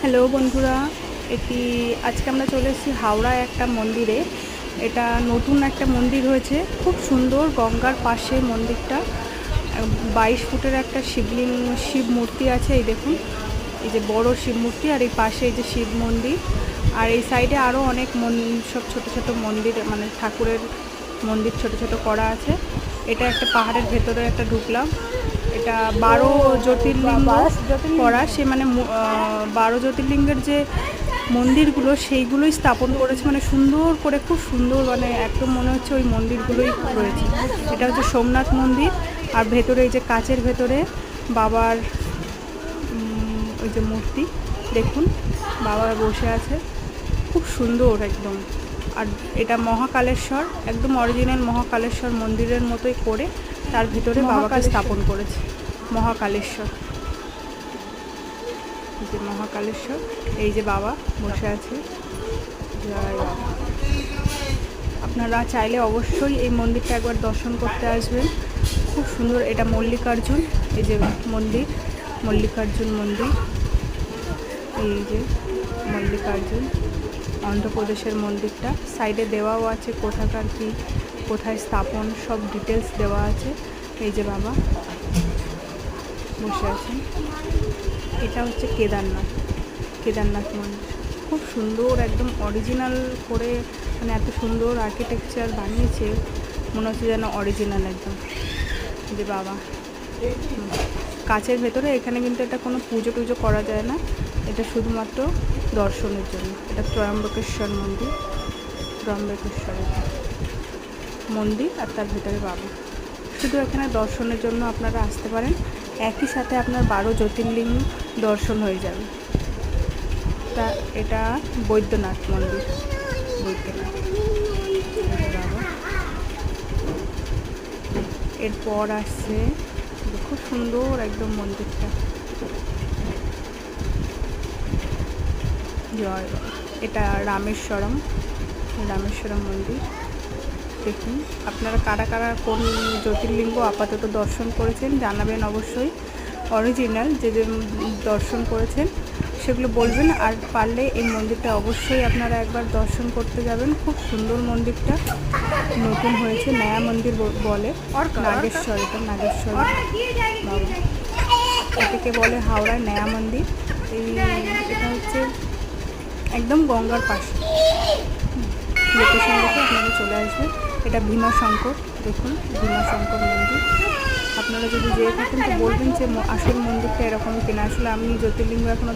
Hello বন্ধুরা, এটি আজকে আমরা চলে এসেছি হাওড়ায় একটা মন্দিরে। এটা নতুন একটা মন্দির হয়েছে, খুব সুন্দর, গঙ্গার পাশে মন্দিরটা। 22 ফুটের একটা শিব মূর্তি আছে। এই দেখুন, এই যে বড় শিব মূর্তি, আর এই পাশে এই যে শিব মন্দির, আর এই সাইডে আরও অনেক সব ছোট ছোট মন্দির, মানে ঠাকুরের মন্দির ছোট ছোট করা আছে। এটা একটা পাহাড়ের ভেতরে একটা ঢুকলাম। এটা 12 জ্যোতির্লিঙ্গ করা, সে মানে 12 জ্যোতির্লিঙ্গের যে মন্দিরগুলো সেইগুলোই স্থাপন করেছে, মানে সুন্দর করে, খুব সুন্দর, মানে একদম মনে হচ্ছে ওই মন্দিরগুলোই রয়েছে। এটা হচ্ছে সোমনাথ মন্দির। আর ভেতরে এই যে কাচের ভেতরে বাবার ওই যে মূর্তি দেখুন, বাবা বসে আছে, খুব সুন্দর একদম। আর এটা মহাকালেশ্বর, একদম অরিজিনাল মহাকালেশ্বর মন্দিরের মতোই করে তার ভিতরে বাবাকে স্থাপন করেছে। মহাকালেশ্বর, এই যে মহাকালেশ্বর, এই যে বাবা বসে আছে। জয় বাবা। আপনারা চাইলে অবশ্যই এই মন্দিরটা একবার দর্শন করতে আসবেন, খুব সুন্দর। এটা মল্লিকার্জুন, এই যে মন্দির, মল্লিকার্জুন মন্দির, এই যে মল্লিকার্জুন, অন্ধ্রপ্রদেশের মন্দিরটা। সাইডে দেওয়াও আছে কোথাকার কি, কোথায় স্থাপন, সব ডিটেলস দেওয়া আছে। এই যে বাবা বসে আছেন। এটা হচ্ছে কেদারনাথ মন্দির, খুব সুন্দর, একদম অরিজিনাল করে, মানে এত সুন্দর আর্কিটেকচার বানিয়েছে, মনে হচ্ছে যেন অরিজিনাল একদম। যে বাবা কাচের ভেতরে, এখানে কিন্তু এটা কোনো পুজো টুজো করা যায় না, এটা শুধুমাত্র দর্শনের জন্য। এটা ত্রয়ম্বকেশ্বর মন্দির, ত্রয়ম্বকেশ্বরের মন্দির, আর তার ভেতরে বাবা। শুধু এখানে দর্শনের জন্য আপনারা আসতে পারেন, একই সাথে আপনার 12 জ্যোতির্লিঙ্গ দর্শন হয়ে যাবে। তা এটা বৈদ্যনাথ মন্দির, বৈদ্যনাথ বাবা। এরপর আসছে, খুব সুন্দর একদম মন্দিরটা। জয় বাবা। এটা রামেশ্বরম মন্দির। দেখুন, আপনারা কারা কারা কোন জ্যোতির্লিঙ্গ আপাতত দর্শন করেছেন জানাবেন অবশ্যই। অরিজিনাল যে যে দর্শন করেছেন সেগুলো বলবেন, আর পারলে এই মন্দিরটা অবশ্যই আপনারা একবার দর্শন করতে যাবেন। খুব সুন্দর মন্দিরটা, নতুন হয়েছে, নয়া মন্দির বলে। নাগেশ্বর, এটা নাগেশ্বর বাবা, এটাকে বলে হাওড়ায় নয়া মন্দির। এটা হচ্ছে একদম গঙ্গার পাশে। লোকেশন দেখে আপনারা চলে আসবেন। এটা ভীমাশঙ্কর, দেখুন ভীমাশঙ্কর মন্দির। আপনারা যদি যেয়ে থাকেন তো বলবেন যে আসল মন্দিরটা এরকম কিনা। আসলে আমি জ্যোতির্লিঙ্গ এখনও